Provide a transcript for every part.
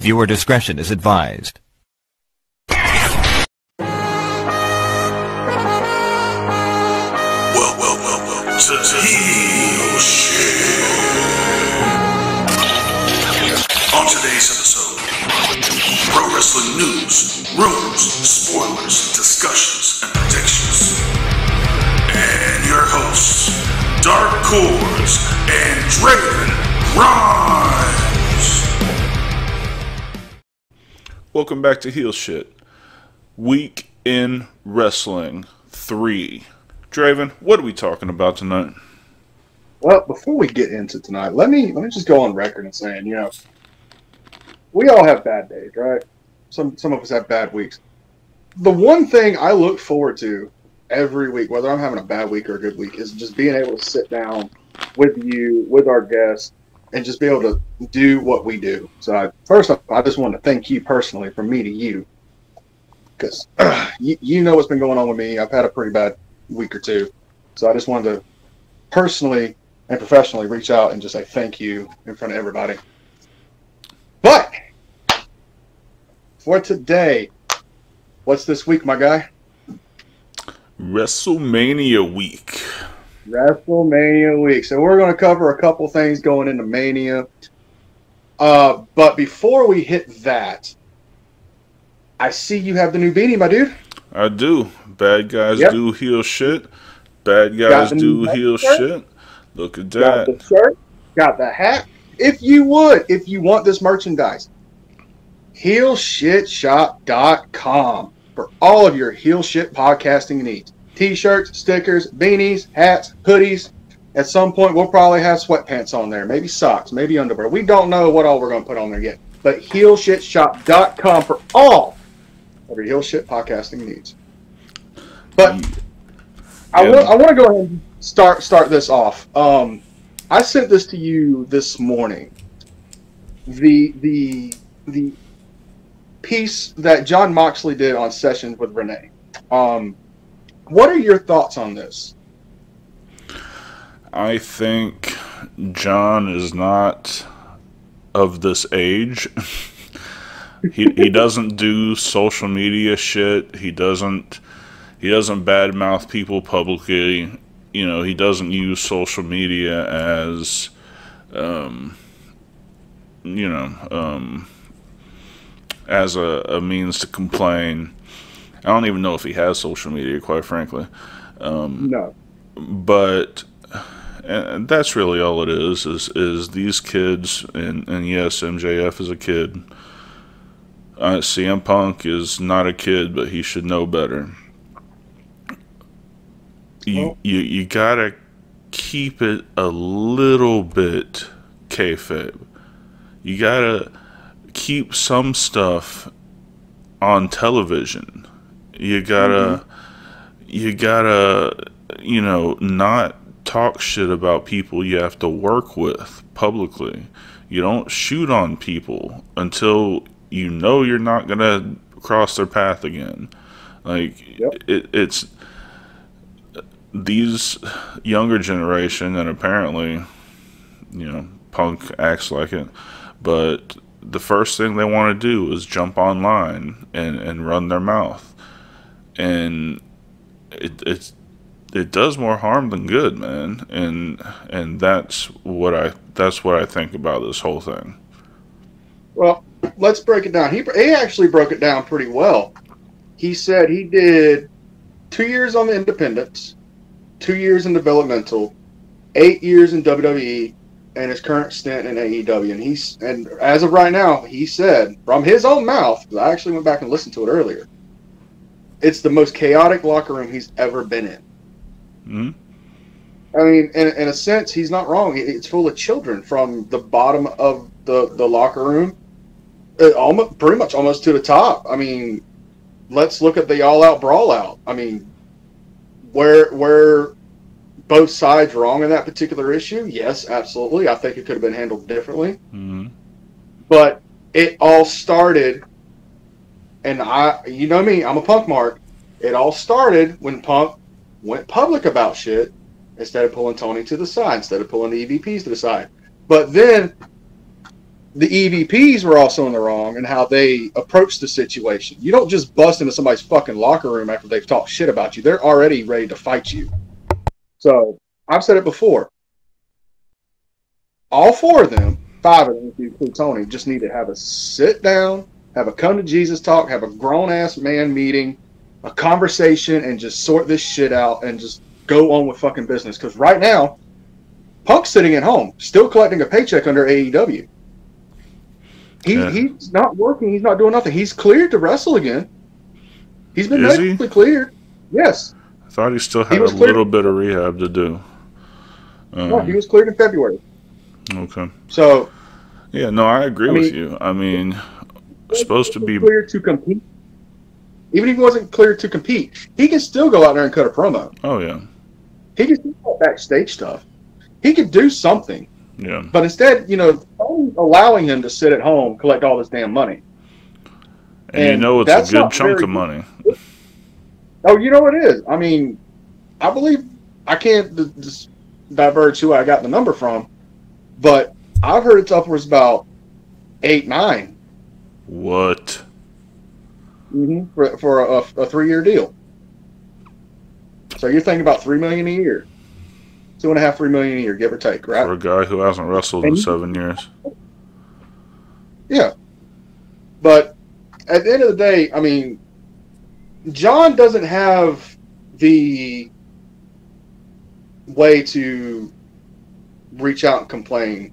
Viewer discretion is advised. Welcome to Heel Shit. On today's episode, pro wrestling news, rumors, spoilers, discussions, and predictions. And your hosts, Dark Cordz and Draven Rhymes. Welcome back to Heel Shit. Week in Wrestling 3. Draven, what are we talking about tonight? Well, before we get into tonight, let me just go on record and saying, we all have bad days, right? Some of us have bad weeks. The one thing I look forward to every week, whether I'm having a bad week or a good week, is just being able to sit down with you, with our guests, and just be able to do what we do. So first off, I just want to thank you personally, from me to you, because you know what's been going on with me. I've had a pretty bad week or two. So I just wanted to personally and professionally reach out and just say thank you in front of everybody. But for today, what's this week, my guy? WrestleMania week. WrestleMania week. So we're going to cover a couple things going into Mania. But before we hit that, I see you have the new beanie, my dude. I do. Bad guys do heel shit. Bad guys do heel shit. Look at that. Got the shirt. Got the hat. If you want this merchandise, HeelShitShop.com for all of your heel shit podcasting needs. T-shirts, stickers, beanies, hats, hoodies. At some point, we'll probably have sweatpants on there. Maybe socks, maybe underwear. We don't know what all we're going to put on there yet. But HeelShitShop.com for all of your heel shit podcasting needs. But I want to go ahead and start this off. I sent this to you this morning. The piece that John Moxley did on Sessions with Renee. What are your thoughts on this? I think John is not of this age. He doesn't do social media shit. He doesn't badmouth people publicly. He doesn't use social media as as a means to complain. I don't even know if he has social media, quite frankly. No. But and that's really all it is these kids, and yes, MJF is a kid. CM Punk is not a kid, but he should know better. You gotta keep it a little bit kayfabe. You gotta keep some stuff on television. You gotta not talk shit about people you have to work with publicly. You don't shoot on people until you know you're not gonna cross their path again. It's these younger generation, and apparently, Punk acts like it, but the first thing they want to do is jump online and run their mouth, and it does more harm than good, man. And that's what I think about this whole thing. Well, let's break it down. He actually broke it down pretty well. He said he did 2 years on the independents, 2 years in developmental, 8 years in WWE, and his current stint in AEW. And as of right now, he said from his own mouth, because I actually went back and listened to it earlier, it's the most chaotic locker room he's ever been in. Mm-hmm. I mean, in a sense, he's not wrong. It's full of children from the bottom of the locker room, pretty much almost to the top. I mean, let's look at the all-out brawl-out. I mean, where both sides wrong in that particular issue? Yes, absolutely. I think it could have been handled differently. Mm-hmm. But it all started, and you know me, I'm a Punk mark. It all started when Punk went public about shit instead of pulling Tony to the side, instead of pulling the EVPs to the side. But then the EVPs were also in the wrong in how they approached the situation. You don't just bust into somebody's fucking locker room after they've talked shit about you. They're already ready to fight you. So I've said it before. All four of them, five of them, if you include Tony, just need to have a sit down, have a come to Jesus talk, have a grown ass man meeting, a conversation, and just sort this shit out and just go on with fucking business. Because right now, Punk's sitting at home, still collecting a paycheck under AEW. He's not working. He's not doing nothing. He's cleared to wrestle again. He's been medically cleared. Yes. I thought he still had a little bit of rehab to do. No, he was cleared in February. Okay. So. Yeah, no, I agree with you. I mean, supposed to be cleared to compete. Even if he wasn't cleared to compete, he can still go out there and cut a promo. Oh yeah. He can still do backstage stuff. He could do something. Yeah. But instead, allowing him to sit at home, collect all this damn money. And it's a good chunk of money. Oh, you know it is. I mean, I believe, I can't just diverge who I got the number from, but I've heard it's upwards about 8, 9. What? Mm-hmm. For a 3-year deal. So you're thinking about $3 million a year. 2.5, $3 million a year, give or take, right? For a guy who hasn't wrestled in 7 years. Yeah. But at the end of the day, I mean, John doesn't have the way to reach out and complain,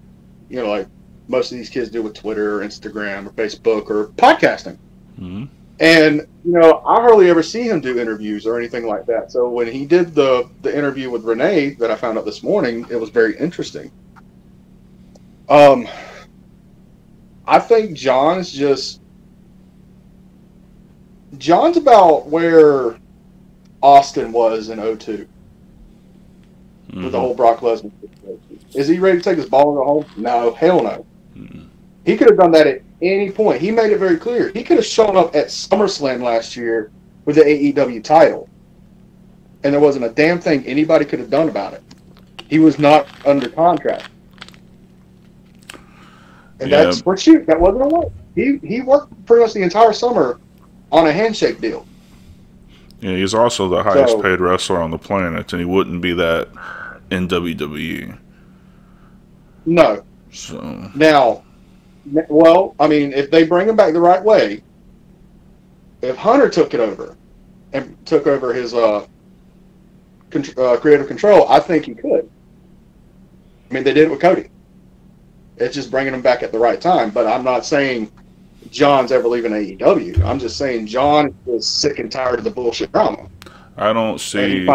like most of these kids do with Twitter or Instagram or Facebook or podcasting. Mm-hmm. And, I hardly ever see him do interviews or anything like that. So when he did the interview with Renee that I found out this morning, it was very interesting. I think John's about where Austin was in 2002 with the whole Brock Lesnar situation. Is he ready to take his ball and go home? No, hell no. Mm-hmm. He could have done that at any point. He made it very clear. He could have shown up at SummerSlam last year with the AEW title, and there wasn't a damn thing anybody could have done about it. He was not under contract. And that's for shoot. That wasn't a work. He worked pretty much the entire summer on a handshake deal. Yeah, he's also the highest paid wrestler on the planet, and he wouldn't be that in WWE. No. So now, well, I mean, if they bring him back the right way, if Hunter took it over and took over his creative control, I think he could. I mean, they did it with Cody. It's just bringing him back at the right time. But I'm not saying John's ever leaving AEW. I'm just saying John is sick and tired of the bullshit drama. I don't see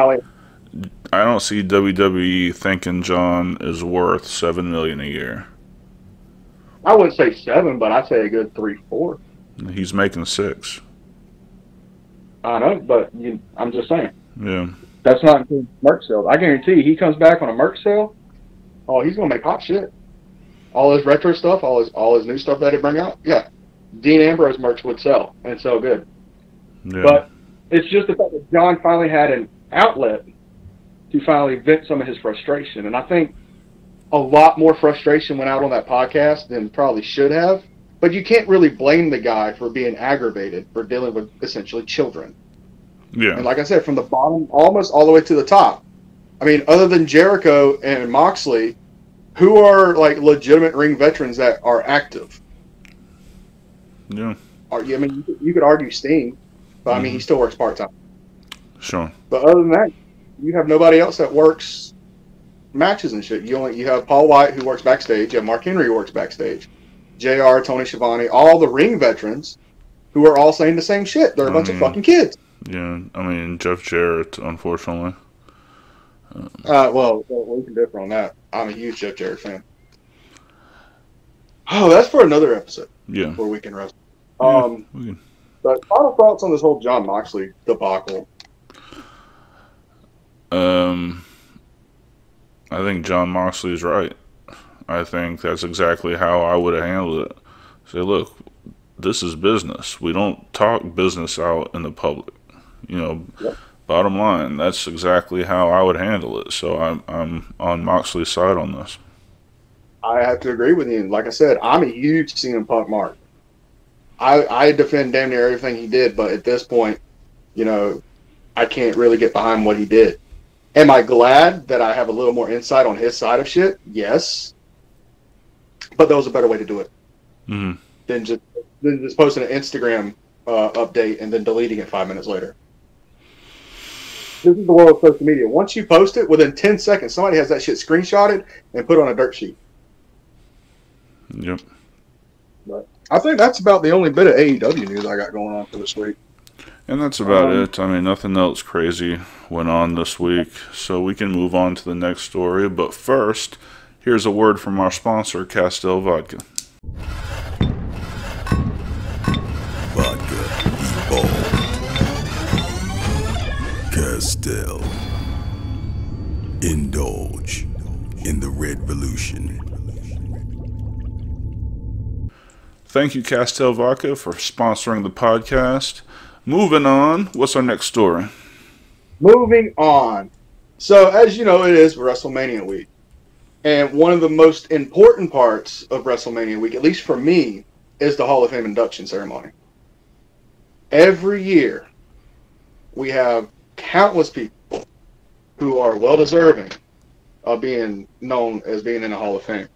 WWE thinking John is worth $7 million a year. I wouldn't say 7, but I'd say a good 3, 4. He's making 6. I know, but I'm just saying. Yeah. That's not including merch sales. I guarantee he comes back on a merch sale. Oh, he's gonna make hot shit. All his retro stuff, all his new stuff that he bring out. Yeah, Dean Ambrose merch would sell and sell good. Yeah. But it's just the fact that John finally had an outlet to finally vent some of his frustration, and I think a lot more frustration went out on that podcast than probably should have. But you can't really blame the guy for being aggravated for dealing with essentially children. Yeah. And like I said, from the bottom almost all the way to the top. I mean, other than Jericho and Moxley, who are like legitimate ring veterans that are active? Yeah. I mean, you could argue Sting, but I mean, he still works part-time. Sure. But other than that, you have nobody else that works matches and shit. You have Paul White, who works backstage. You have Mark Henry, who works backstage. JR, Tony Schiavone, all the ring veterans who are all saying the same shit. They're a bunch of fucking kids. Yeah, I mean, Jeff Jarrett, unfortunately. Well, we can differ on that. I'm a huge Jeff Jarrett fan. Oh, that's for another episode. Yeah. Where we can wrestle. Yeah, But final thoughts on this whole Jon Moxley debacle? I think Jon Moxley's right. I think that's exactly how I would have handled it. Say, look, this is business. We don't talk business out in the public. Yep. Bottom line, that's exactly how I would handle it. So I'm on Moxley's side on this. I have to agree with you. Like I said, I'm a huge CM Punk mark. I defend damn near everything he did, but at this point, you know, I can't really get behind what he did. Am I glad that I have a little more insight on his side of shit? Yes. But there was a better way to do it than just posting an Instagram update and then deleting it 5 minutes later. This is the world of social media. Once you post it, within 10 seconds, somebody has that shit screenshotted and put on a dirt sheet. Yep. But I think that's about the only bit of AEW news I got going on for this week. And that's about it. I mean, nothing else crazy went on this week, so we can move on to the next story. But first, here's a word from our sponsor, Castell Vodka. Vodka evolved. Castell. Indulge in the Red Revolution. Thank you, Castell Vodka, for sponsoring the podcast. Moving on, what's our next story? Moving on. So, as you know, it is WrestleMania week. And one of the most important parts of WrestleMania week, at least for me, is the Hall of Fame induction ceremony. Every year, we have countless people who are well-deserving of being known as being in the Hall of Fame.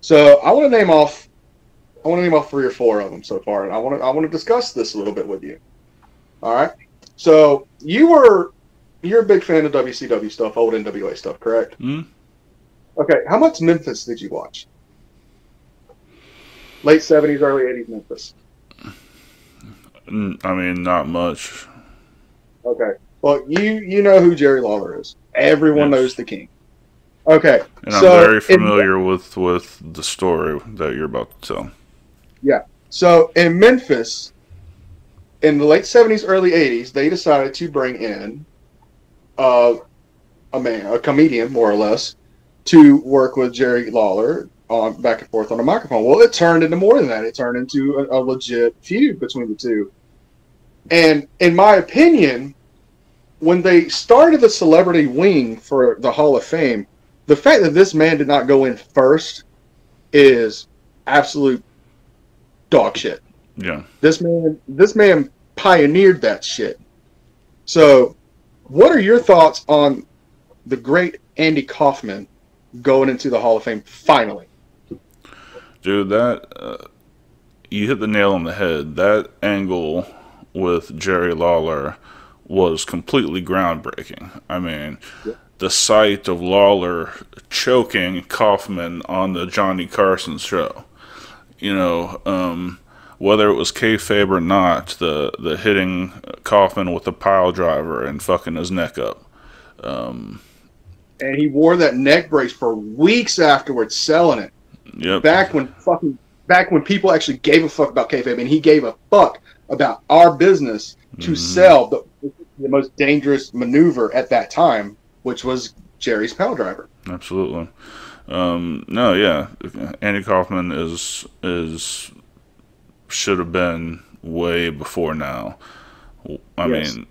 So, I want to name off 3 or 4 of them so far, and I want to discuss this a little bit with you. All right. So you're a big fan of WCW stuff, old NWA stuff, correct? Mm. Okay. How much Memphis did you watch? Late 70s, early 80s Memphis. I mean, not much. Okay. Well, you know who Jerry Lawler is. Everyone knows the King. Okay. And I'm very familiar with the story that you're about to tell. Yeah. So in Memphis, in the late 70s, early 80s, they decided to bring in a comedian, more or less, to work with Jerry Lawler on back and forth on a microphone. Well, it turned into more than that. It turned into a legit feud between the two. And in my opinion, when they started the celebrity wing for the Hall of Fame, the fact that this man did not go in first is absolute dog shit. Yeah. This man pioneered that shit. So, what are your thoughts on the great Andy Kaufman going into the Hall of Fame finally? Dude, that you hit the nail on the head. That angle with Jerry Lawler was completely groundbreaking. I mean, the sight of Lawler choking Kaufman on the Johnny Carson show. You know, whether it was kayfabe or not, the hitting Kaufman with a pile driver and fucking his neck up. And he wore that neck brace for weeks afterwards, selling it. Yep. Back when people actually gave a fuck about kayfabe, and he gave a fuck about our business to sell the most dangerous maneuver at that time, which was Jerry's pile driver. Absolutely. No, yeah, Andy Kaufman is should have been way before now. I mean,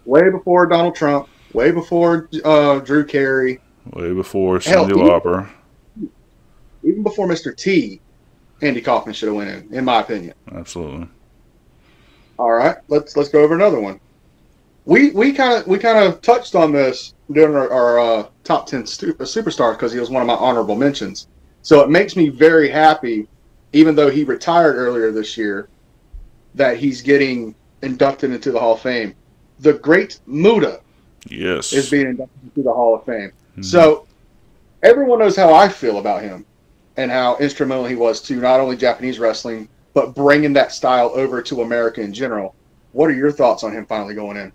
way before Donald Trump, way before Drew Carey, way before Cyndi Lauper, even before Mr. T. Andy Kaufman should have went in my opinion. Absolutely. All right, let's go over another one. We kind of touched on this during our top 10 superstars because he was one of my honorable mentions. So it makes me very happy, even though he retired earlier this year, that he's getting inducted into the Hall of Fame. The Great Muta, yes, is being inducted into the Hall of Fame. Mm-hmm. So everyone knows how I feel about him and how instrumental he was to not only Japanese wrestling but bringing that style over to America in general. What are your thoughts on him finally going in?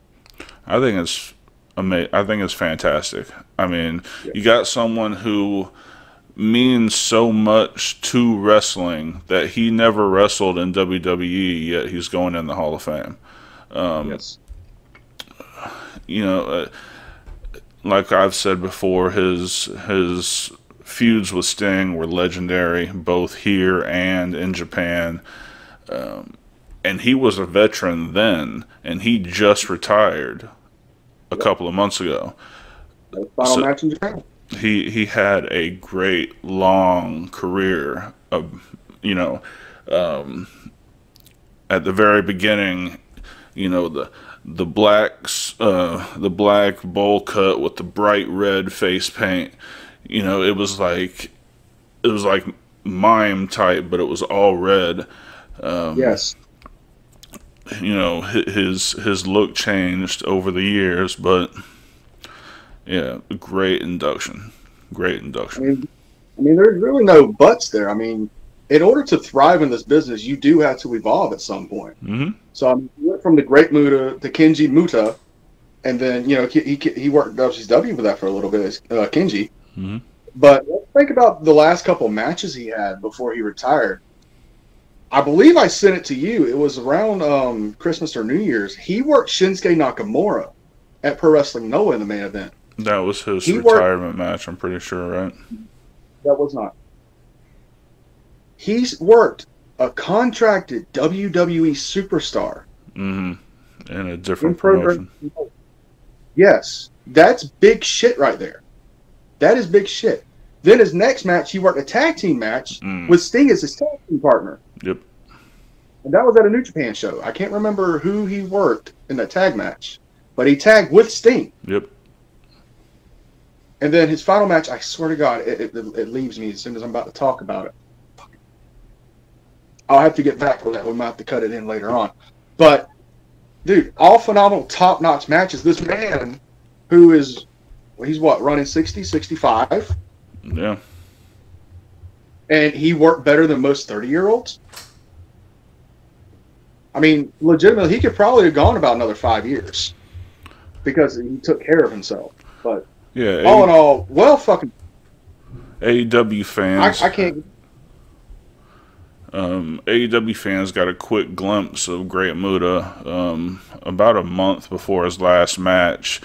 I think it's amazing. I think it's fantastic. I mean, you got someone who means so much to wrestling that he never wrestled in WWE, yet he's going in the Hall of Fame. Yes. You know, like I've said before, his feuds with Sting were legendary, both here and in Japan. And he was a veteran then, and he just retired a couple of months ago. Final match in Japan. he had a great long career of, at the very beginning, the black bowl cut with the bright red face paint. It was like mime type, but it was all red. Yes. His look changed over the years, but yeah, great induction. Great induction. I mean, there's really no buts there. I mean, in order to thrive in this business, you do have to evolve at some point. Mm-hmm. So I mean, he went from the Great Muta to Kenji Muta, and then he worked WCW with that for a little bit, Kenji. Mm-hmm. But let's think about the last couple matches he had before he retired. I believe I sent it to you. It was around Christmas or New Year's. He worked Shinsuke Nakamura at Pro Wrestling Noah in the main event. That was his retirement match, I'm pretty sure, right? That was not. He's worked a contracted WWE superstar. Mm-hmm. In a different promotion. Yes. That's big shit right there. That is big shit. Then his next match, he worked a tag team match with Sting as his tag team partner. Yep. And that was at a New Japan show. I can't remember who he worked in that tag match, but he tagged with Sting. Yep. And then his final match, I swear to God, it leaves me as soon as I'm about to talk about it. I'll have to get back to that. We might have to cut it in later on. But, dude, all phenomenal, top-notch matches. This man, who is, he's what, running 60, 65? Yeah. And he worked better than most 30-year-olds? I mean, legitimately, he could probably have gone about another 5 years because he took care of himself. But yeah, all in all, well, fucking AEW fans. I can't. AEW fans got a quick glimpse of Great Muta about a month before his last match.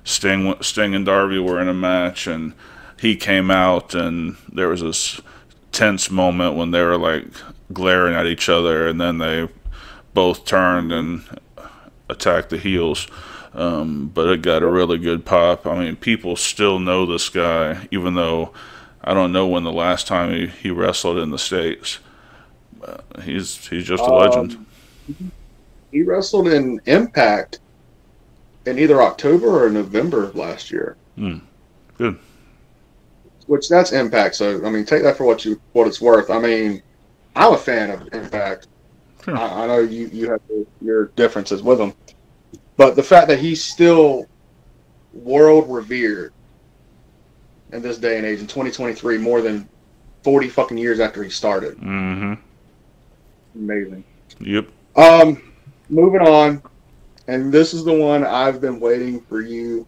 Sting and Darby were in a match, and he came out, and there was this tense moment when they were like glaring at each other, and then they both turned and attacked the heels. But it got a really good pop. I mean, people still know this guy, even though I don't know when the last time he wrestled in the States. He's just a legend. He wrestled in Impact in either October or November of last year. Good. Which that's Impact, so I mean, take that for what it's worth. I mean, I'm a fan of Impact. Sure. I know you have your differences with him, but the fact that he's still world revered in this day and age in 2023, more than 40 fucking years after he started. Mm-hmm. Amazing. Yep. Moving on, and this is the one I've been waiting for you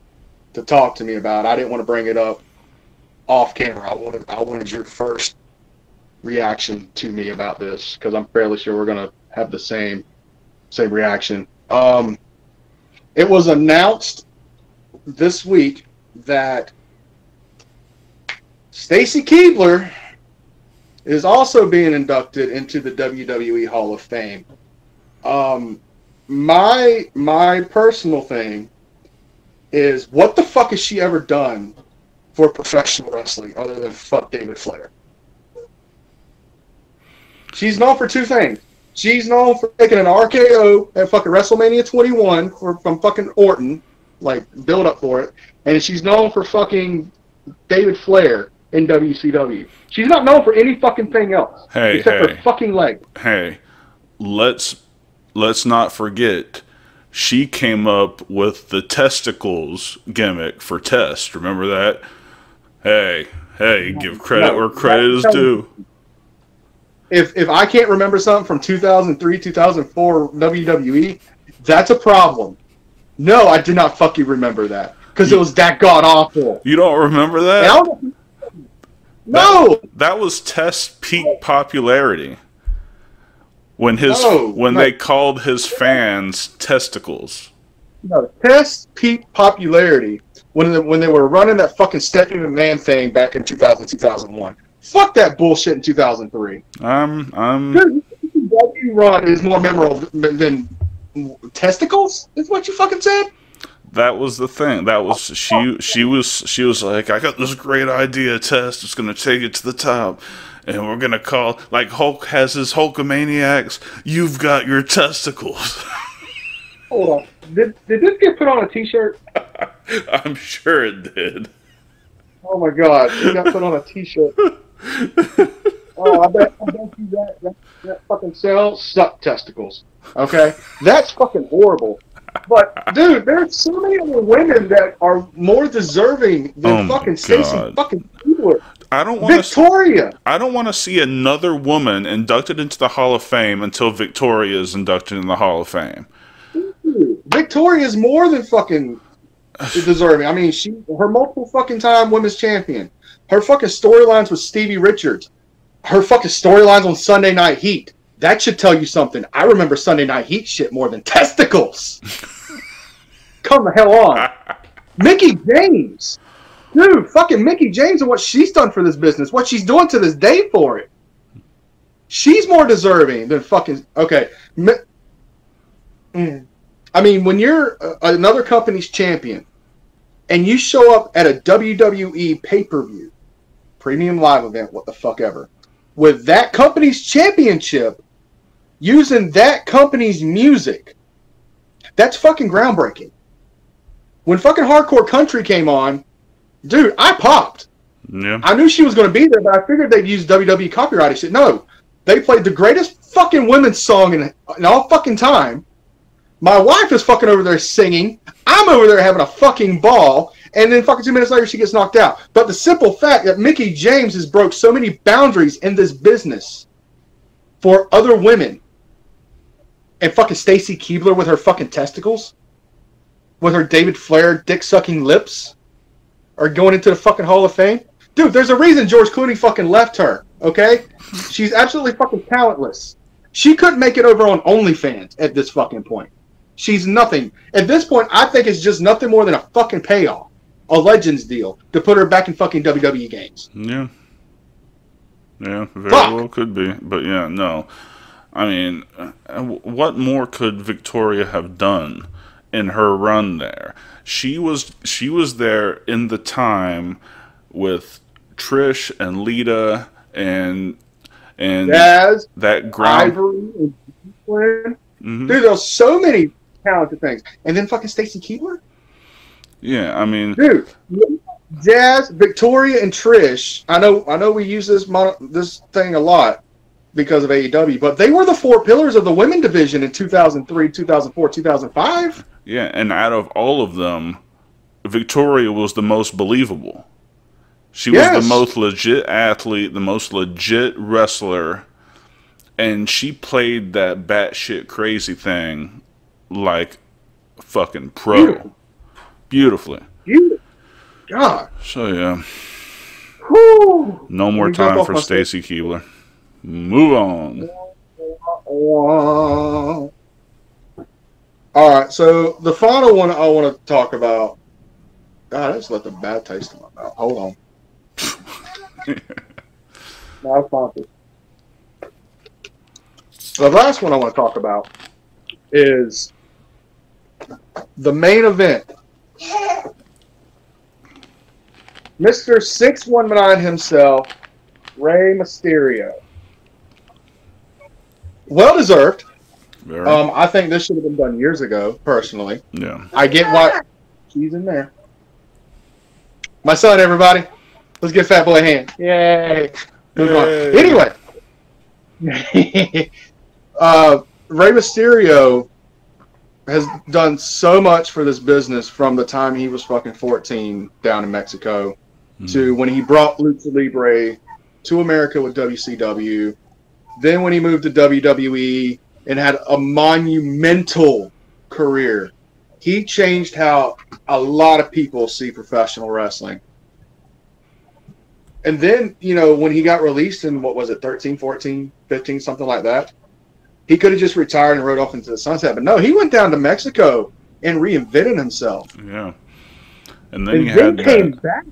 to talk to me about. I didn't want to bring it up off camera. I wanted your first reaction to me about this because I'm fairly sure we're gonna have the same reaction. It was announced this week that Stacy Keibler is also being inducted into the WWE Hall of Fame. My personal thing is, what the fuck has she ever done for professional wrestling other than fuck David Flair? She's known for two things. She's known for taking an RKO at fucking WrestleMania 21 from fucking Orton, like build up for it, and she's known for fucking David Flair in WCW. She's not known for any fucking thing else except her fucking leg. Hey, let's not forget, she came up with the testicles gimmick for Test. Remember that? Hey, give credit where credit is due. If I can't remember something from 2003, 2004 WWE, that's a problem. No, I did not fucking remember that because it was that god awful. You don't remember that? No. That was Test's peak popularity. When they called his fans testicles. No, Test's peak popularity when they were running that fucking Stephanie McMahon thing back in 2000, 2001. Fuck that bullshit in 2003. The W run is more memorable than testicles? Is what you fucking said? That was the thing. That was she was like, I got this great idea, Test. It's gonna take it to the top. And we're gonna call, like Hulk has his Hulkamaniacs, you've got your testicles. Hold on. Did this get put on a t-shirt? I'm sure it did. Oh my god, it got put on a t-shirt. Oh, I bet you that fucking cell suck testicles. Okay? That's fucking horrible. But, dude, there's so many other women that are more deserving than fucking Stacey fucking Keebler. Victoria. I don't want to see another woman inducted into the Hall of Fame until Victoria is inducted in the Hall of Fame. Victoria is more than fucking deserving. I mean, her multiple fucking time women's champion. Her fucking storylines with Stevie Richards. Her fucking storylines on Sunday Night Heat. That should tell you something. I remember Sunday Night Heat shit more than testicles. Come the hell on. Mickie James. Dude, fucking Mickie James and what she's done for this business. What she's doing to this day for it. She's more deserving than fucking... Okay. I mean, when you're another company's champion and you show up at a WWE pay-per-view, premium live event, what the fuck ever, with that company's championship, using that company's music, that's fucking groundbreaking. When fucking Hardcore Country came on, dude, I popped. Yeah. I knew she was going to be there, but I figured they'd use WWE copyrighted shit. No. They played the greatest fucking women's song in all fucking time. My wife is fucking over there singing. I'm over there having a fucking ball. And then fucking 2 minutes later, she gets knocked out. But the simple fact that Mickie James has broke so many boundaries in this business for other women. And fucking Stacy Keibler with her fucking testicles. With her David Flair dick-sucking lips. Are going into the fucking Hall of Fame. Dude, there's a reason George Clooney fucking left her. Okay? She's absolutely fucking talentless. She couldn't make it over on OnlyFans at this fucking point. She's nothing. At this point, I think it's just nothing more than a fucking payoff. A Legends deal to put her back in fucking WWE games. Yeah. Yeah, very well could be. But yeah, no. I mean, what more could Victoria have done in her run there? She was there in the time with Trish and Lita and Jazz, that ground. Ivory, and Dude, there's so many talented things. And then fucking Stacy Keibler? Yeah, I mean, dude, Jazz, Victoria, and Trish. I know we use this thing a lot because of AEW, but they were the 4 pillars of the women division in 2003, 2004, 2005. Yeah, and out of all of them, Victoria was the most believable. She was the most legit athlete, the most legit wrestler, and she played that batshit crazy thing like fucking pro. Beautifully. God. So, yeah. Whew. No more time for Stacy Keibler. Move on. Alright, so the final one I want to talk about. God, I just let the bad taste in my mouth. Hold on. Now, sponsor. The last one I want to talk about is the main event. Mr. 619 himself, Rey Mysterio. Well deserved. Very. I think this should have been done years ago, personally. Yeah. I get why she's in there. My son, everybody. Let's give Fat Boy a hand. Yay. Anyway. Rey Mysterio has done so much for this business from the time he was fucking 14 down in Mexico to when he brought Lucha Libre to America with WCW. Then when he moved to WWE and had a monumental career, he changed how a lot of people see professional wrestling. And then, you know, when he got released in, what was it, 13, 14, 15, something like that, he could have just retired and rode off into the sunset. But no, he went down to Mexico and reinvented himself. Yeah. And then came back.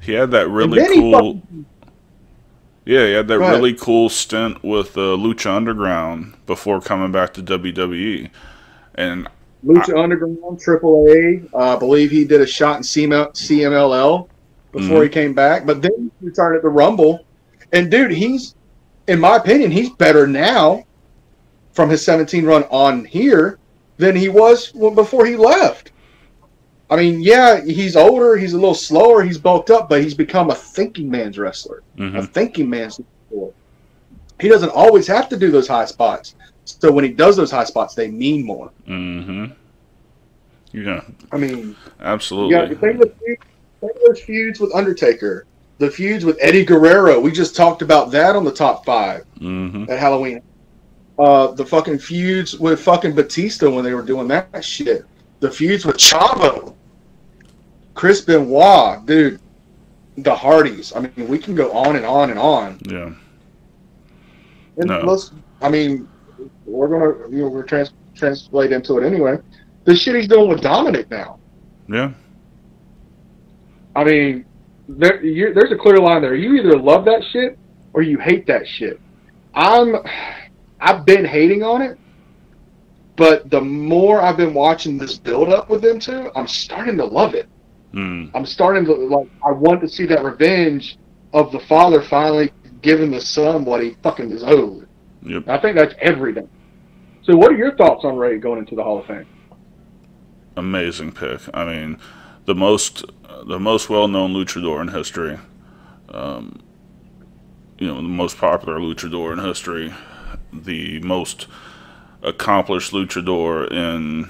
He had that really cool... Yeah, he had that really cool stint with Lucha Underground before coming back to WWE. And Lucha Underground, AAA. I believe he did a shot in CMLL before he came back. But then he returned at the Rumble. And, dude, he's, in my opinion, he's better now from his 17 run on here than he was before he left. I mean, yeah, he's older, he's a little slower, he's bulked up, but he's become a thinking man's wrestler, a thinking man's wrestler. He doesn't always have to do those high spots. So when he does those high spots, they mean more. Yeah. I mean, absolutely. Yeah, think of those feuds with Undertaker, the feuds with Eddie Guerrero. We just talked about that on the top 5 at Halloween. The fucking feuds with fucking Batista when they were doing that shit. The feuds with Chavo, Chris Benoit, dude, the Hardys. I mean, we can go on and on and on. Yeah. And I mean, we're gonna translate into it anyway. The shit he's doing with Dominic now. Yeah. I mean, there's a clear line there. You either love that shit or you hate that shit. I've been hating on it. But the more I've been watching this build up with them two, I'm starting to love it. I'm starting to I want to see that revenge of the father finally giving the son what he fucking is owed. Yep. I think that's everything. So what are your thoughts on Ray going into the Hall of Fame? Amazing pick. I mean, the most well-known luchador in history. The most popular luchador in history. The most accomplished luchador in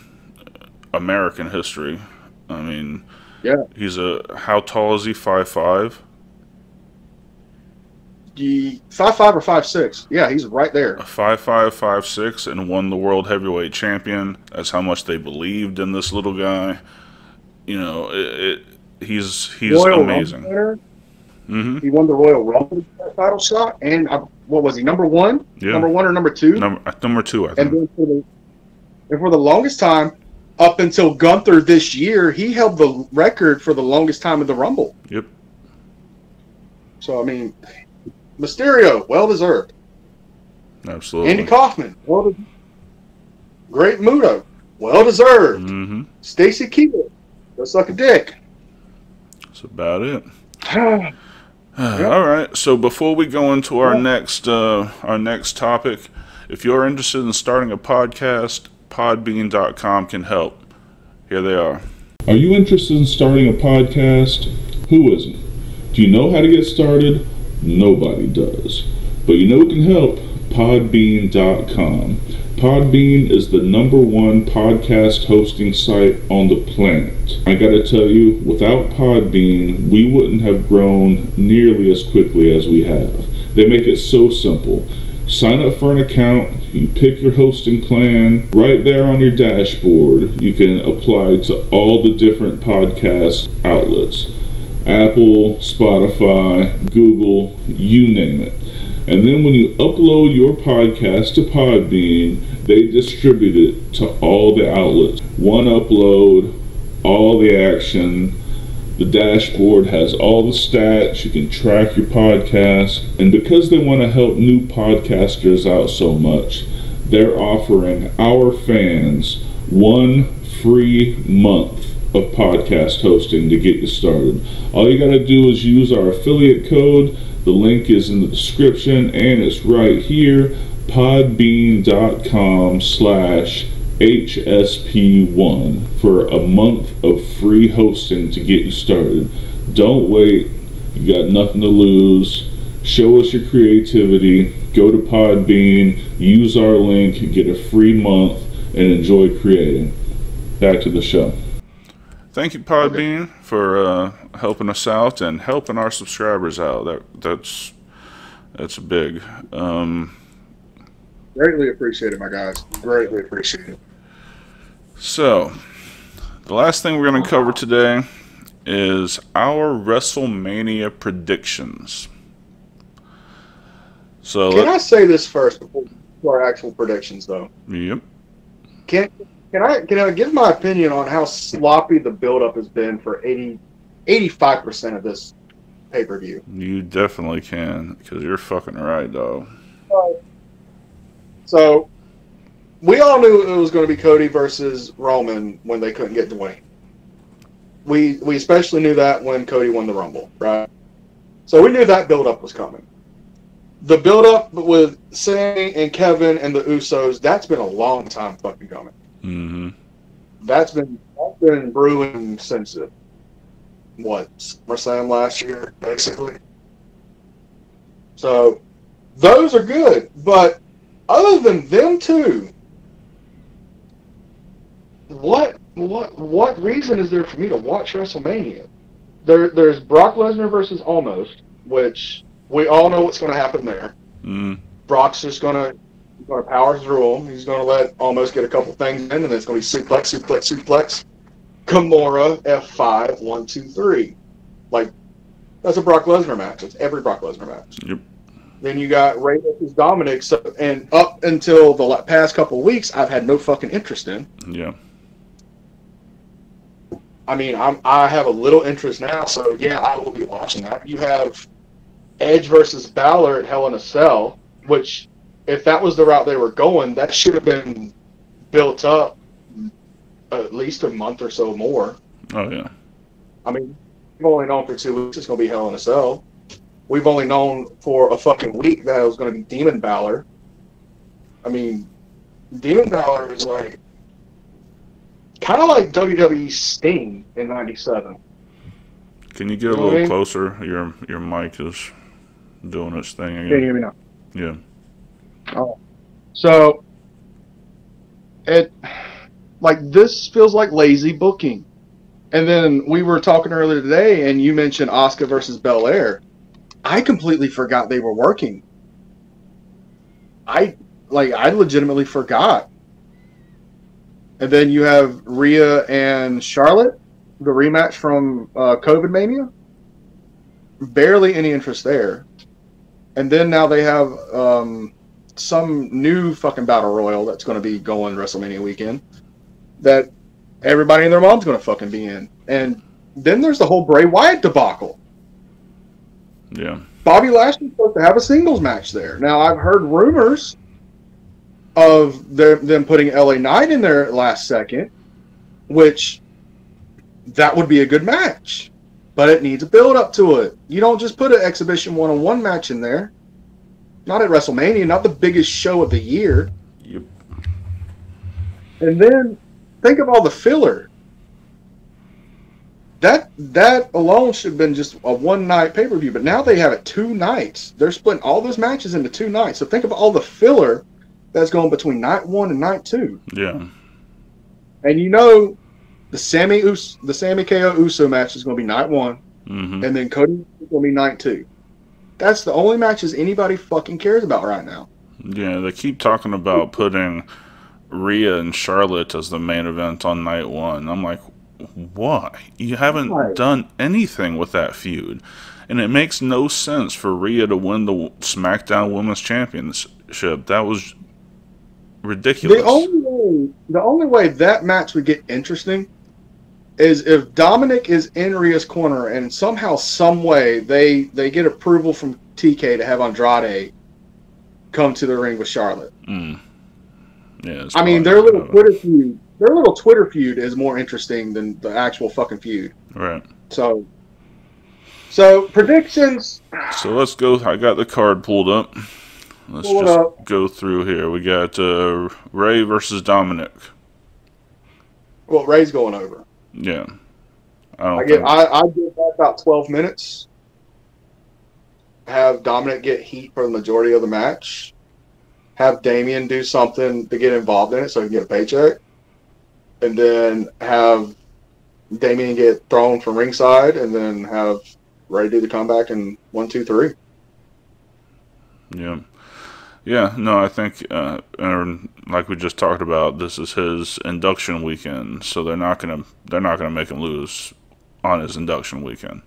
American history. I mean, yeah, he's how tall is he? 5'5"? 5'5" or 5'6". Yeah, he's right there. 5'5", 5'6", and won the world heavyweight champion. That's how much they believed in this little guy. You know, he's Royal amazing. He won the Royal Rumble title shot, and what was he, number 1? Yeah. Number 1 or number 2? Number 2, I think. And then for the longest time, up until Gunther this year, he held the record for the longest time in the Rumble. Yep. So, I mean, Mysterio, well-deserved. Absolutely. Andy Kaufman, well-deserved. Great Muto, well-deserved. Stacy Keibler, go suck a dick. That's about it. All right. So before we go into our next topic, if you're interested in starting a podcast, Podbean.com can help. Here they are. Are you interested in starting a podcast? Who isn't? Do you know how to get started? Nobody does. But you know who can help? Podbean.com. Podbean is the #1 podcast hosting site on the planet. I gotta tell you, without Podbean, we wouldn't have grown nearly as quickly as we have. They make it so simple. Sign up for an account, you pick your hosting plan, right there on your dashboard. You can apply to all the different podcast outlets. Apple, Spotify, Google, you name it. And then when you upload your podcast to Podbean, they distribute it to all the outlets. One upload, all the action. The dashboard has all the stats. You can track your podcast. And because they want to help new podcasters out so much, they're offering our fans 1 free month of podcast hosting to get you started. All you got to do is use our affiliate code. The link is in the description and it's right here, podbean.com/HSP1 for a month of free hosting to get you started. Don't wait. You got nothing to lose. Show us your creativity. Go to Podbean, use our link, get a free month, and enjoy creating. Back to the show. Thank you, Podbean, for helping us out and helping our subscribers out. That's big. Greatly appreciated, my guys. Greatly appreciated. So, the last thing we're going to cover today is our WrestleMania predictions. So, can I say this first before our actual predictions, though? Yep. Can I give my opinion on how sloppy the build-up has been for 85% of this pay-per-view? You definitely can, because you're fucking right, dog. So, we all knew it was going to be Cody versus Roman when they couldn't get Dwayne. We especially knew that when Cody won the Rumble, right? So we knew that build-up was coming. The build-up with Sami and Kevin and the Usos, that's been a long time fucking coming. Mm-hmm. That's been brewing since SummerSlam last year, basically. So those are good, but other than them two, what reason is there for me to watch WrestleMania? There's Brock Lesnar versus Almost, which we all know what's going to happen there. Mm. Brock's just going to power through him. He's going to let Almost get a couple things in, and then it's going to be suplex, Kimura, F5, 1, 2, 3. Like, that's a Brock Lesnar match. It's every Brock Lesnar match. Yep. Then you got Ray versus Dominic, and up until the past couple of weeks, I've had no fucking interest in. Yeah. I mean, I have a little interest now, so yeah, I will be watching that. You have Edge versus Balor at Hell in a Cell, which, if that was the route they were going, that should have been built up at least a month or so more. Oh, yeah. I mean, we've only known for 2 weeks it's going to be Hell in a Cell. We've only known for a fucking week that it was going to be Demon Balor. I mean, Demon Balor is like kind of like WWE Sting in '97. Can you get a little closer? Your mic is doing its thing again. Can you hear me now? Yeah. Oh. So, this feels like lazy booking. And then we were talking earlier today, and you mentioned Asuka versus Belair. I completely forgot they were working. I legitimately forgot. And then you have Rhea and Charlotte, the rematch from COVID Mania. Barely any interest there. And then now they have some new fucking battle royal that's going to be going WrestleMania weekend that everybody and their mom's going to fucking be in. And then there's the whole Bray Wyatt debacle. Yeah. Bobby Lashley's supposed to have a singles match there. Now, I've heard rumors of them putting LA Knight in there last second, which that would be a good match. But it needs a build-up to it. You don't just put an exhibition one-on-one match in there. Not at WrestleMania, not the biggest show of the year. Yep. And then, think of all the filler. That alone should have been just a one-night pay-per-view, but now they have it 2 nights. They're splitting all those matches into 2 nights. So think of all the filler that's going between night 1 and night 2. Yeah. And you know, the Sami KO Uso match is going to be night 1, Mm-hmm. and then Cody is going to be night 2. That's the only matches anybody fucking cares about right now. Yeah, they keep talking about putting Rhea and Charlotte as the main event on night 1. I'm like, why? You haven't done anything with that feud. And it makes no sense for Rhea to win the SmackDown Women's Championship. That was ridiculous. The only way that match would get interesting is if Dominic is in Rhea's corner and somehow, some way, they get approval from TK to have Andrade come to the ring with Charlotte. Mm. Yeah, I mean, their little Twitter feud is more interesting than the actual fucking feud. Right. So predictions. So let's go. I got the card pulled up. Let's go through here. We got Ray versus Dominic. Well, Ray's going over. Yeah. I give that about 12 minutes. Have Dominic get heat for the majority of the match. Have Damian do something to get involved in it so he can get a paycheck. And then have Damian get thrown from ringside, and then have Ray do the comeback in 1, 2, 3. Yeah. Yeah, no, I think, like we just talked about, this is his induction weekend, so they're not gonna make him lose on his induction weekend.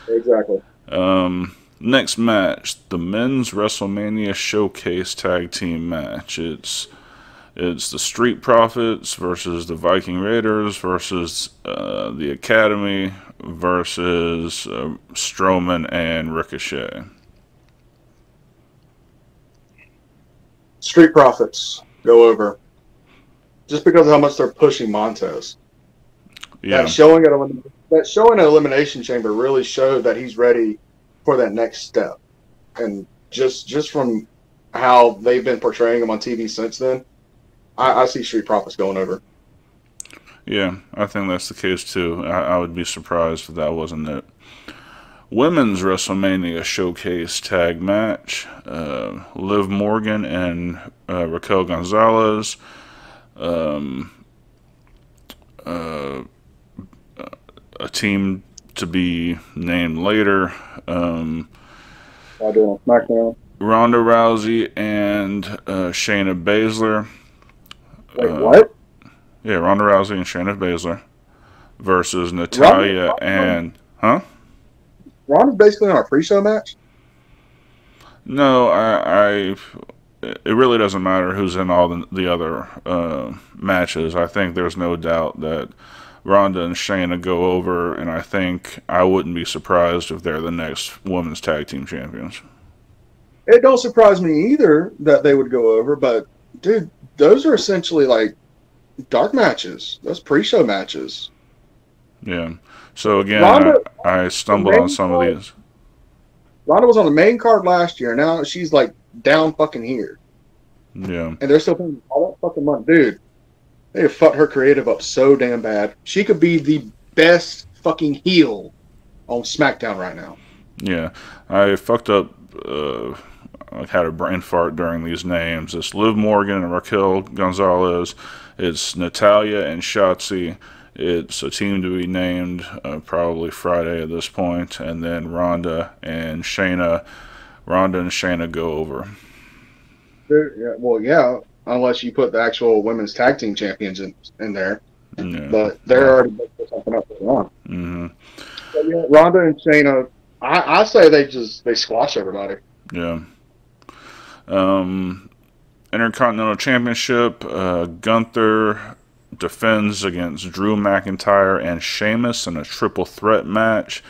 Exactly. Next match, the men's WrestleMania Showcase Tag Team match. It's the Street Profits versus the Viking Raiders versus the Academy versus Strowman and Ricochet. Street Profits go over. just because of how much they're pushing Montez. Yeah. That showing at Elimination Chamber really showed that he's ready for that next step. And just from how they've been portraying him on TV since then, I see Street Profits going over. Yeah, I think that's the case too. I would be surprised if that wasn't it. Women's WrestleMania Showcase tag match. Liv Morgan and Raquel Gonzalez. A team to be named later. I do on SmackDown. Ronda Rousey and Shayna Baszler. Wait, what? Yeah, Ronda Rousey and Shayna Baszler versus Natalya and... Huh? Ronda's basically on a pre-show match? No, it really doesn't matter who's in all the other matches. I think there's no doubt that Ronda and Shayna go over, and I think I wouldn't be surprised if they're the next women's tag team champions. It don't surprise me either that they would go over, but, dude, those are essentially like dark matches. Those pre-show matches. Yeah. So, again, Ronda, I stumbled on some of these. Ronda was on the main card last year. Now she's, like, down fucking here. Yeah. And they're still paying all that fucking money. Dude, they have fucked her creative up so damn bad. She could be the best fucking heel on SmackDown right now. Yeah. I fucked up... I had a brain fart during these names. It's Liv Morgan and Raquel Gonzalez. It's Natalya and Shotzi. It's a team to be named probably Friday at this point. And then Ronda and Shayna go over. Yeah, unless you put the actual women's tag team champions in there. Yeah. But they're already put something up for Ronda. Mm-hmm. But yeah, Ronda and Shayna, I say they squash everybody. Yeah. Intercontinental Championship, Gunther defends against Drew McIntyre and Sheamus in a triple threat match.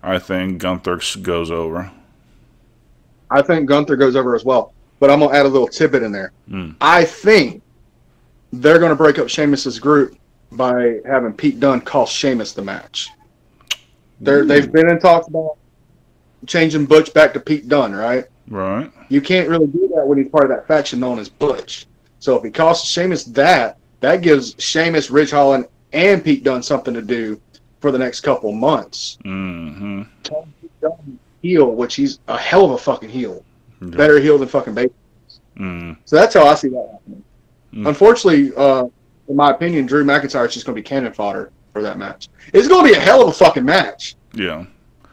I think Gunther goes over. I think Gunther goes over as well. But I'm going to add a little tidbit in there. I think they're going to break up Sheamus's group by having Pete Dunne cost Sheamus the match. They've been in talks about changing Butch back to Pete Dunne, right? Right. You can't really do that when he's part of that faction known as Butch. So if he costs Sheamus that gives Sheamus, Ridge Holland, and Pete Dunne something to do for the next couple months. Mm-hmm. Pete Dunne heel, which he's a hell of a fucking heel. Yeah. Better heel than fucking Baker. So that's how I see that happening. Unfortunately, in my opinion, Drew McIntyre is just going to be cannon fodder for that match. It's going to be a hell of a fucking match. Yeah.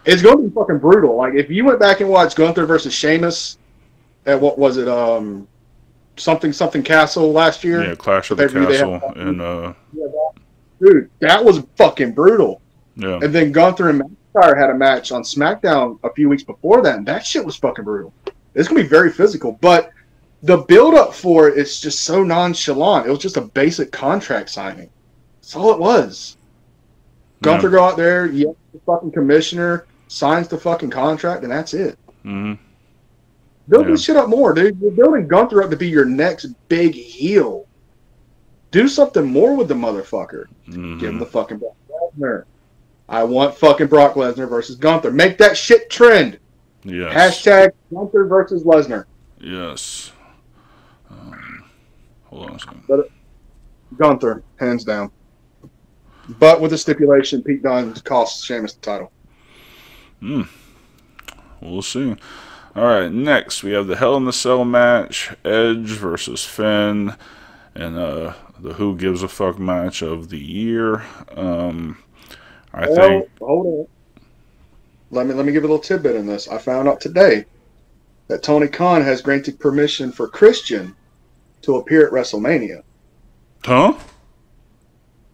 It's going to be fucking brutal. Like, if you went back and watched Gunther versus Sheamus at, what was it, something Castle last year? Yeah, Clash of the Castle. Dude, that was fucking brutal. Yeah. And then Gunther and McIntyre had a match on SmackDown a few weeks before that, and that shit was fucking brutal. It's going to be very physical, but the build-up for it is just so nonchalant. It was just a basic contract signing. That's all it was. Gunther go out there, yells at the fucking commissioner, signs the fucking contract, and that's it. Mm-hmm. Build this shit up more, dude. You're building Gunther up to be your next big heel. Do something more with the motherfucker. Mm-hmm. Give him the fucking Brock Lesnar. I want fucking Brock Lesnar versus Gunther. Make that shit trend. Yes. Hashtag Gunther versus Lesnar. Yes. Hold on a second. But Gunther, hands down. But with the stipulation, Pete Dunne costs Sheamus the title. We'll see. All right, next we have the Hell in the Cell match, Edge versus Finn, and the Who Gives a Fuck match of the year. I think. Hold on. Let me give a little tidbit in this. I found out today that Tony Khan has granted permission for Christian to appear at WrestleMania. Huh?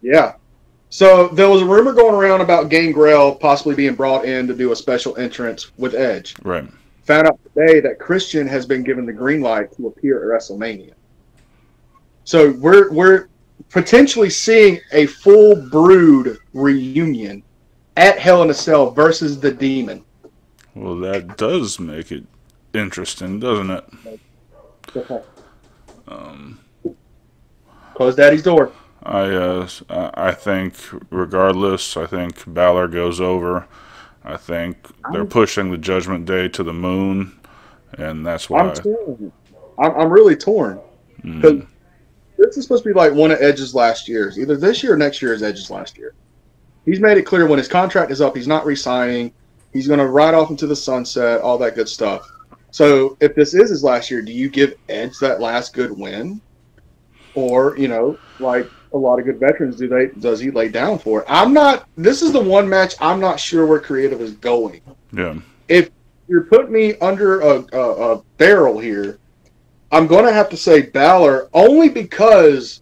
Yeah. So there was a rumor going around about Gangrel possibly being brought in to do a special entrance with Edge. Right. Found out today that Christian has been given the green light to appear at WrestleMania. So we're potentially seeing a full Brood reunion at Hell in a Cell versus the Demon. Well, that does make it interesting, doesn't it? Close Daddy's door. I think regardless, I think Balor goes over. I think they're pushing the Judgment Day to the moon, and that's why. I'm torn. I'm really torn. Because this is supposed to be like one of Edge's last years. Either this year or next year is Edge's last year. He's made it clear when his contract is up, he's not re-signing. He's going to ride off into the sunset, all that good stuff. So if this is his last year, do you give Edge that last good win? Or, you know, like a lot of good veterans, does he lay down for it? This is the one match I'm not sure where creative is going. Yeah. If you're putting me under a barrel here, I'm going to have to say Balor only because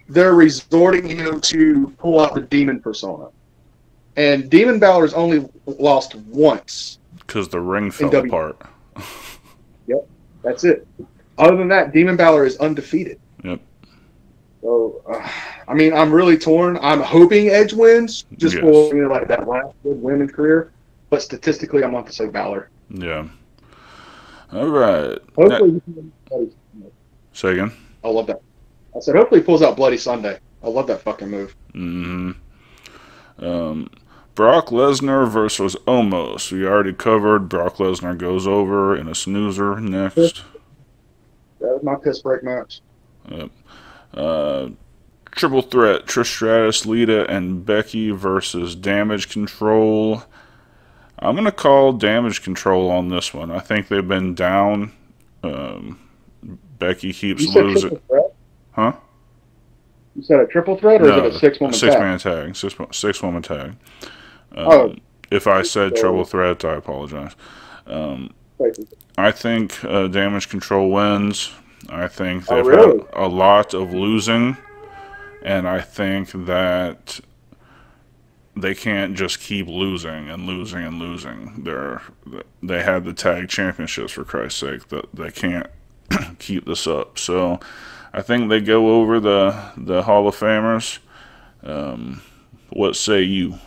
they're resorting him to pull out the demon persona. And Demon Balor's only lost once. Because the ring fell apart. Yep, that's it. Other than that, Demon Balor is undefeated. Yep. So, I mean, I'm really torn. I'm hoping Edge wins just for like that last good women's career. But statistically, I'm going to say Balor. Yeah. All right. Hopefully, say again? I love that. I said, hopefully he pulls out Bloody Sunday. I love that fucking move. Brock Lesnar versus Omos. We already covered. Brock Lesnar goes over in a snoozer next. That was my piss break match. Yep. Triple threat. Trish Stratus, Lita, and Becky versus Damage Control. I'm going to call Damage Control on this one. I think they've been down. Becky keeps losing. Huh? You said a triple threat, or is it a six-woman tag? Six-man tag. Six-woman tag. If I said triple threat, I apologize. I think Damage Control wins. I think they've had a lot of losing, and I think that they can't just keep losing and losing and losing. They had the tag championships, for Christ's sake. That they can't keep this up. So I think they go over the Hall of Famers. What say you?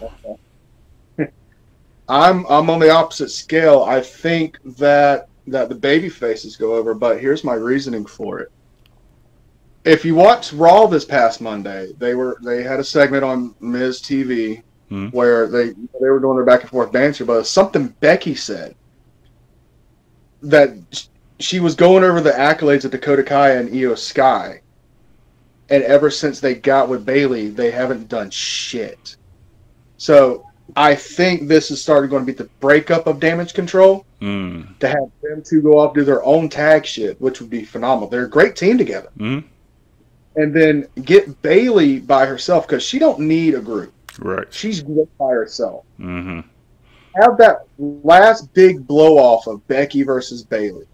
I'm on the opposite scale. I think that the baby faces go over, but here's my reasoning for it. If you watch Raw this past Monday, they had a segment on Miz TV where they were doing their back and forth banter, but something Becky said that she was going over the accolades of Dakota Kai and Io Sky, and ever since they got with Bayley, they haven't done shit. So I think this is going to be the breakup of Damage Control. To have them two go off, do their own tag shit, which would be phenomenal. They're a great team together. And then get Bayley by herself, because she don't need a group. Right. She's great by herself. Have that last big blow off of Becky versus Bayley.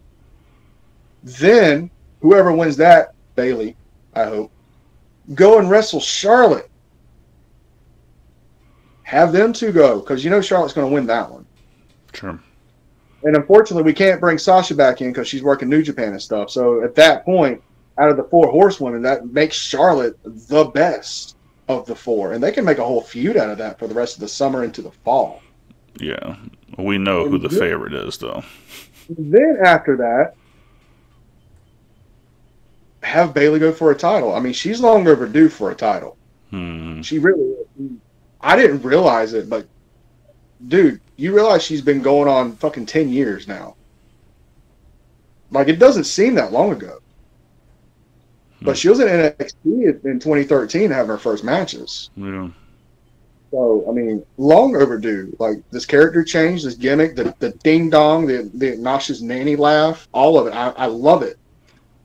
Then whoever wins that, Bayley, I hope, go and wrestle Charlotte. Have them two go, because you know Charlotte's going to win that one. Sure. And unfortunately, we can't bring Sasha back in because she's working New Japan and stuff. So at that point, out of the four horsewomen, that makes Charlotte the best of the four. And they can make a whole feud out of that for the rest of the summer into the fall. Yeah. We know who the favorite is, though. Then after that, have Bayley go for a title. I mean, she's long overdue for a title. She really is. I didn't realize it, but dude, you realize she's been going on fucking 10 years now. Like, it doesn't seem that long ago. But she was in NXT in 2013 having her first matches. Yeah. So, I mean, long overdue. Like, this character change, this gimmick, the ding-dong, the obnoxious nanny laugh, all of it. I love it.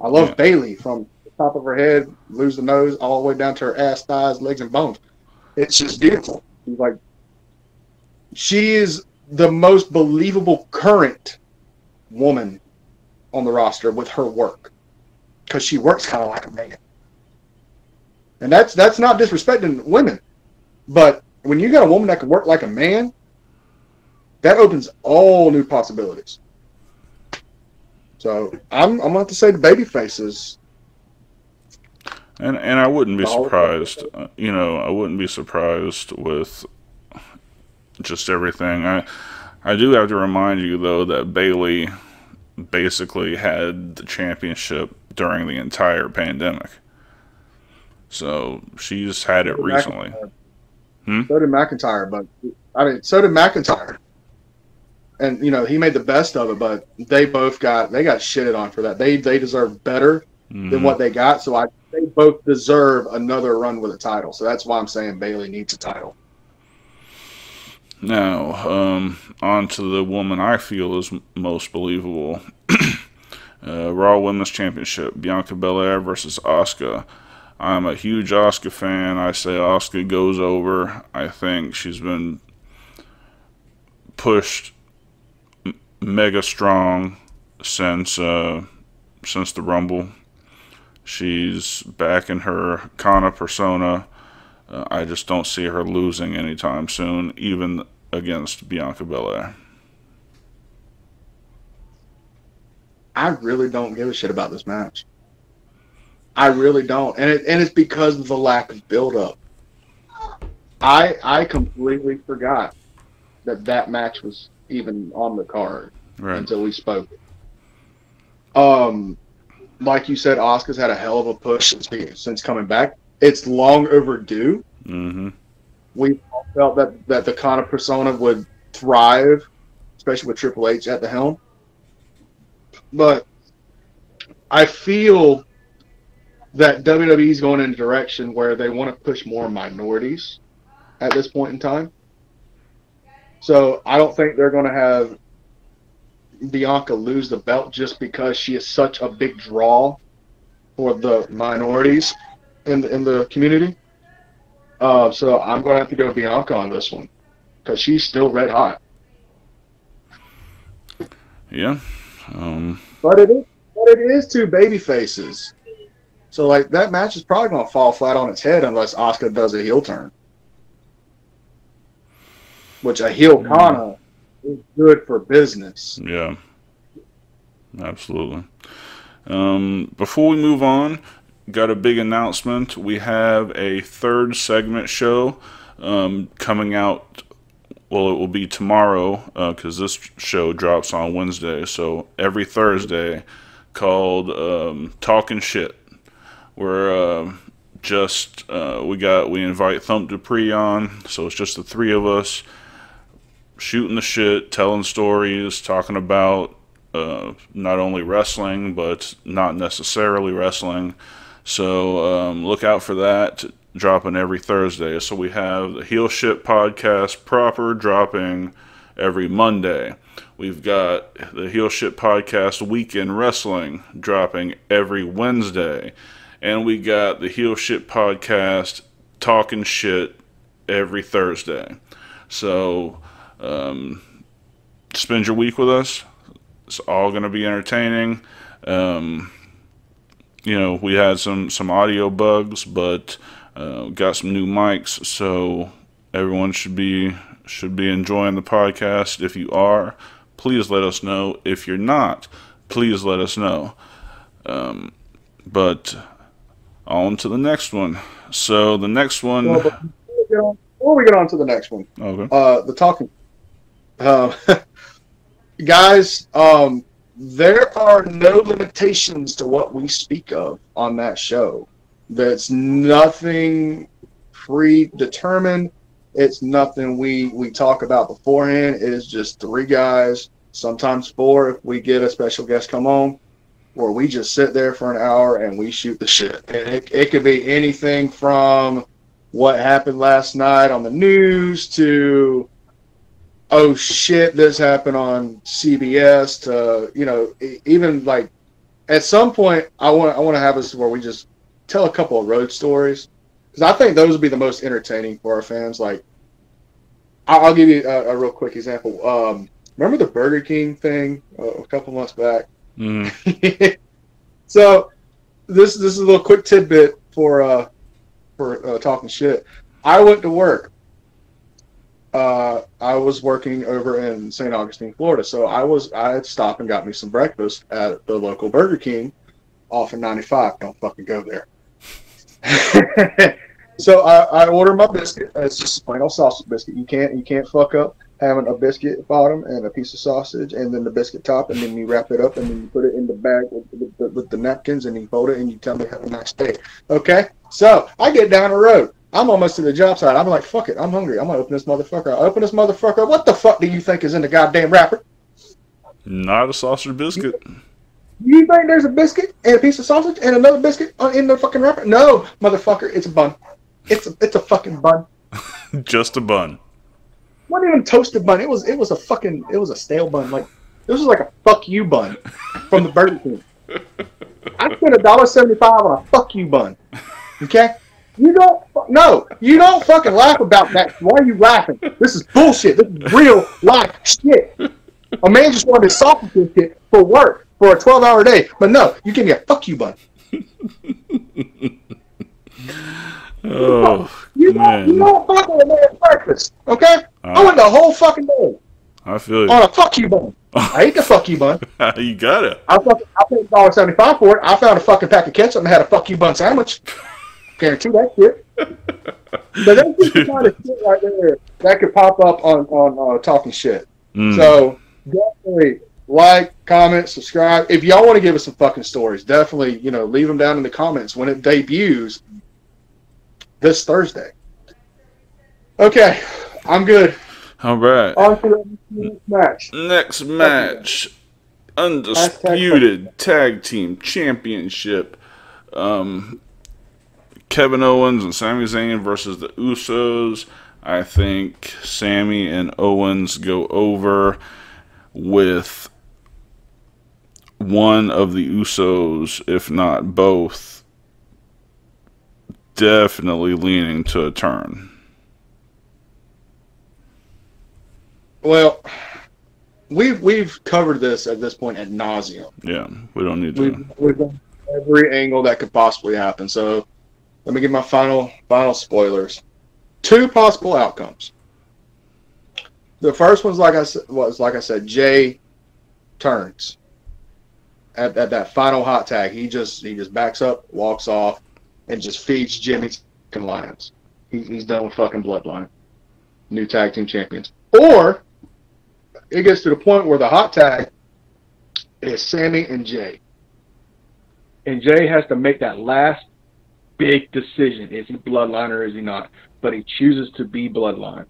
I love Bayley from the top of her head, lose the nose, all the way down to her ass, thighs, legs, and bones. It's just beautiful. Like, she is the most believable current woman on the roster with her work, because she works kind of like a man. And that's not disrespecting women, but when you got a woman that can work like a man, that opens all new possibilities. So I'm going to have to say the baby faces. And I wouldn't be surprised. I wouldn't be surprised with just everything. I do have to remind you, though, that Bayley basically had the championship during the entire pandemic. So she's had it So did recently. So did McIntyre, but so did McIntyre. And he made the best of it, but they got shitted on for that. They deserve better than what they got. So they both deserve another run with a title. So that's why I'm saying Bayley needs a title. Now, on to the woman I feel is most believable. Raw Women's Championship, Bianca Belair versus Asuka. I'm a huge Asuka fan. I say Asuka goes over. I think she's been pushed mega strong since the Rumble. She's back in her Kana persona. I just don't see her losing anytime soon, even against Bianca Belair. I really don't give a shit about this match. I really don't, and it's because of the lack of build-up. I completely forgot that match was even on the card until we spoke. Like you said, Asuka's had a hell of a push since coming back. It's long overdue. Mm-hmm. We all felt that the Kana persona would thrive, especially with Triple H at the helm. But I feel that WWE is going in a direction where they want to push more minorities at this point in time. So I don't think they're going to have Bianca lose the belt just because she is such a big draw for the minorities in the community. So I'm going to have to go Bianca on this one because she's still red hot. Yeah. But it is two baby faces. So that match is probably going to fall flat on its head unless Asuka does a heel turn. Which a heel Kana is good for business. Yeah. Absolutely. Before we move on, got a big announcement. We have a third segment show coming out. Well, it will be tomorrow because this show drops on Wednesday. So every Thursday, called Talking Shit. We're we invite Thump Dupree on, so it's just the three of us shooting the shit, telling stories, talking about not only wrestling but not necessarily wrestling. So look out for that, dropping every Thursday. So we have the Heel Shit Podcast proper dropping every Monday. We've got the Heel Shit Podcast Weekend Wrestling dropping every Wednesday. And we got the Heel Shit Podcast Talking Shit every Thursday. So spend your week with us. It's all going to be entertaining. We had some audio bugs, but got some new mics, so everyone should be enjoying the podcast. If you are, please let us know. If you're not, please let us know. But on to the next one. So the next one. Well, before we get on to the next one, okay. The talking. Guys, there are no limitations to what we speak of on that show. That's nothing predetermined. It's nothing we talk about beforehand. It is just three guys, sometimes four if we get a special guest come on, where we just sit there for an hour and we shoot the shit. And it could be anything from what happened last night on the news to, oh shit, this happened on CBS, to, even like at some point I want to have this where we just tell a couple of road stories, because I think those would be the most entertaining for our fans. Like, I'll give you a real quick example. Remember the Burger King thing a couple months back? Mm. So this is a little quick tidbit for talking shit. I went to work. I was working over in St. Augustine, Florida, so I had stopped and got me some breakfast at the local Burger King off of 95. Don't fucking go there. So I ordered my biscuit. It's just a plain old sausage biscuit. You can't fuck up having a biscuit bottom and a piece of sausage, and then the biscuit top, and then you wrap it up, and then you put it in the bag with the napkins, and you fold it, and you tell me have a nice day. Okay? So I get down the road. I'm almost to the job site. I'm like, fuck it. I'm hungry. I'm going to open this motherfucker. I open this motherfucker. What the fuck do you think is in the goddamn wrapper? Not a sausage biscuit. You think there's a biscuit and a piece of sausage and another biscuit in the fucking wrapper? No, motherfucker. It's a bun. It's a fucking bun. Just a bun. It wasn't even a toasted bun. It was a stale bun. Like, this was like a fuck you bun from the Burger King. I spent $1.75 on a fuck you bun. Okay? You don't fucking laugh about that. Why are you laughing? This is bullshit. This is real life shit. A man just wanted his sausage biscuit for work for a 12-hour day. But no, you give me a fuck you bun. You don't fuck with a man's breakfast, okay? I went the whole fucking day. I feel you. On a fuck you bun. I ate the fuck you bun. You got it. I paid $1.75 for it. I found a fucking pack of ketchup and had a fuck you bun sandwich. Guarantee that shit. But that's just the kind of shit right there that could pop up on talking shit. So definitely like, comment, subscribe. If y'all want to give us some fucking stories, definitely, leave them down in the comments when it debuts this Thursday. Okay, I'm good. All right. On to the next match. Next match. Undisputed Tag Team Championship. Kevin Owens and Sami Zayn versus the Usos. I think Sami and Owens go over with one of the Usos, if not both, definitely leaning to a turn. Well, we've covered this at this point ad nauseum. Yeah, we don't need to. We've done every angle that could possibly happen. So let me give my final spoilers. 2 possible outcomes. The first one's like I said, Jay turns at that final hot tag. He just backs up, walks off, and just feeds Jimmy fucking Lions. He's done with fucking Bloodline. New tag team champions. Or it gets to the point where the hot tag is Sami and Jay. And Jay has to make that last big decision. Is he Bloodline or is he not? But he chooses to be Bloodline.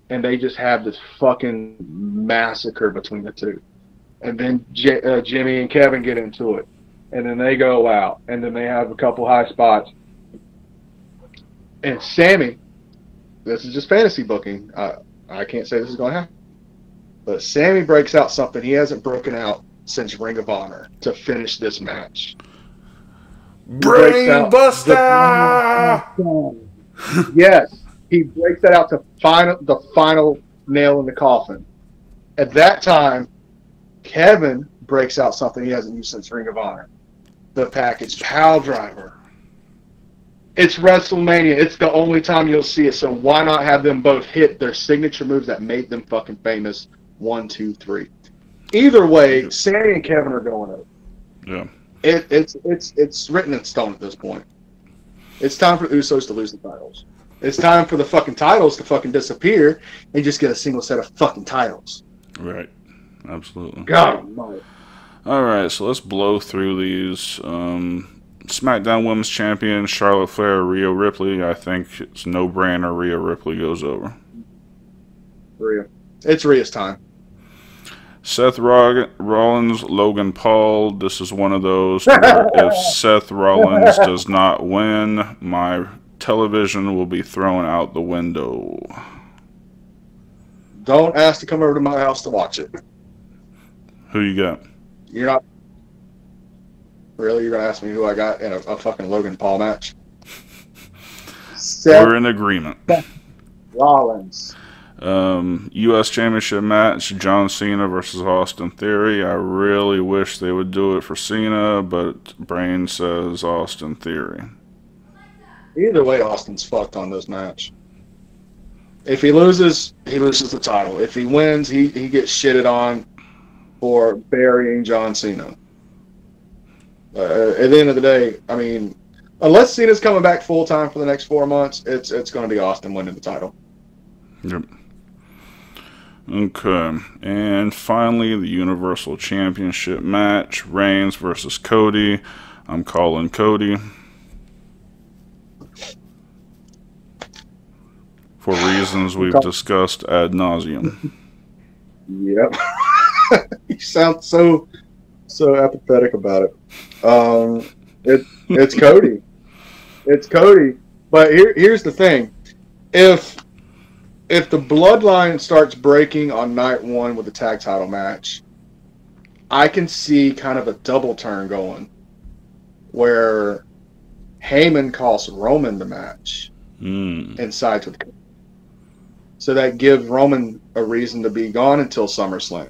And they just have this fucking massacre between the two. And then Jimmy and Kevin get into it. And then they go out. And then they have a couple high spots. And Sami, this is just fantasy booking. I can't say this is going to happen. But Sami breaks out something he hasn't broken out since Ring of Honor to finish this match. Brain Buster! Yes. He breaks that out to the final nail in the coffin. At that time, Kevin breaks out something he hasn't used since Ring of Honor. The package pile driver. It's WrestleMania. It's the only time you'll see it. So why not have them both hit their signature moves that made them fucking famous? 1, 2, 3. Either way, Sami and Kevin are going up. Yeah. It's written in stone at this point. It's time for the Usos to lose the titles. It's time for the fucking titles to fucking disappear and just get a single set of fucking titles. Right. Absolutely. God almighty. All right, so let's blow through these. SmackDown Women's Champion, Charlotte Flair, Rhea Ripley. I think it's no-brainer Rhea Ripley goes over. Rhea. It's Rhea's time. Seth Rollins, Logan Paul. This is one of those where if Seth Rollins does not win, my television will be thrown out the window. Don't ask to come over to my house to watch it. Who you got? You're not... Really? You're going to ask me who I got in a fucking Logan Paul match? We're in agreement. Rollins. U.S. Championship match, John Cena versus Austin Theory. I really wish they would do it for Cena, but Brain says Austin Theory. Either way, Austin's fucked on this match. If he loses the title. If he wins, he gets shitted on for burying John Cena. At the end of the day, I mean, unless Cena's coming back full time for the next 4 months, it's going to be Austin winning the title. Yep. Okay, and finally, the Universal Championship match, Reigns versus Cody. I'm calling Cody. For reasons we've discussed ad nauseum. Yep. You sound so apathetic about it. It's Cody. It's Cody. But here's the thing. If the bloodline starts breaking on night one with the tag title match, I can see kind of a double turn going where Heyman costs Roman the match and sides with Cody. So that gives Roman a reason to be gone until SummerSlam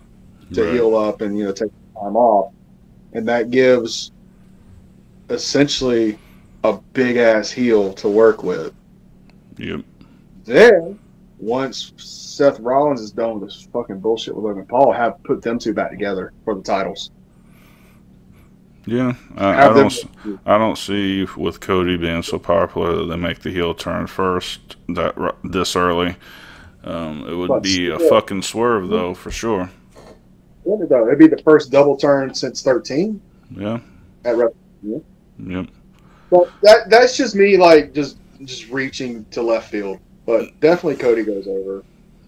to heal up and take time off, and that gives essentially a big ass heel to work with. Yep. Then once Seth Rollins is done with this fucking bullshit with Logan Paul, have put them two back together for the titles. Yeah, I don't see with Cody being so popular that they make the heel turn first this early. It would be a fucking swerve, though, for sure. It'd be the first double turn since 13. Yeah. At WrestleMania. Yep. But that's just me, just reaching to left field. But definitely Cody goes over.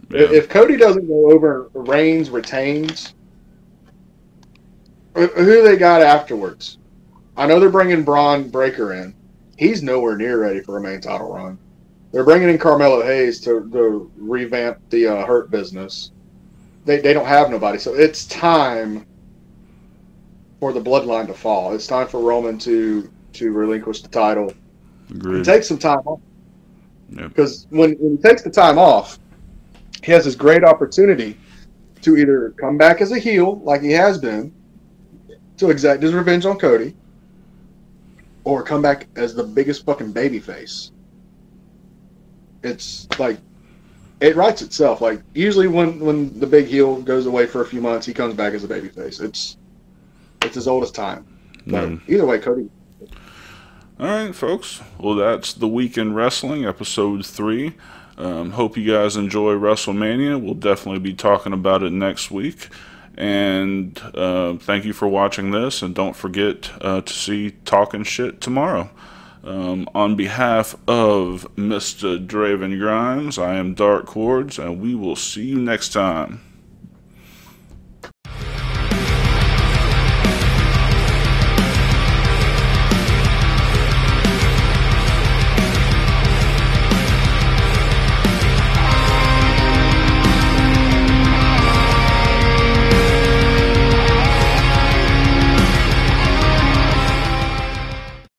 Yeah. If Cody doesn't go over, Reigns retains. Who they got afterwards? I know they're bringing Braun Breaker in. He's nowhere near ready for a main title run. They're bringing in Carmelo Hayes to revamp the Hurt business. They don't have nobody, so it's time for the bloodline to fall. It's time for Roman to relinquish the title. Agreed. And take some time off. Because when he takes the time off, he has this great opportunity to either come back as a heel, like he has been, to exact his revenge on Cody, or come back as the biggest fucking babyface. It's it writes itself. Usually when the big heel goes away for a few months, he comes back as a babyface. It's as old as time. But either way, Cody. All right, folks. Well, that's the Week in Wrestling, episode 3. Hope you guys enjoy WrestleMania. We'll definitely be talking about it next week. And thank you for watching this. And don't forget to see Talking Shit tomorrow. On behalf of Mr. Draven Grimes, I am Dark Cordz, and we will see you next time.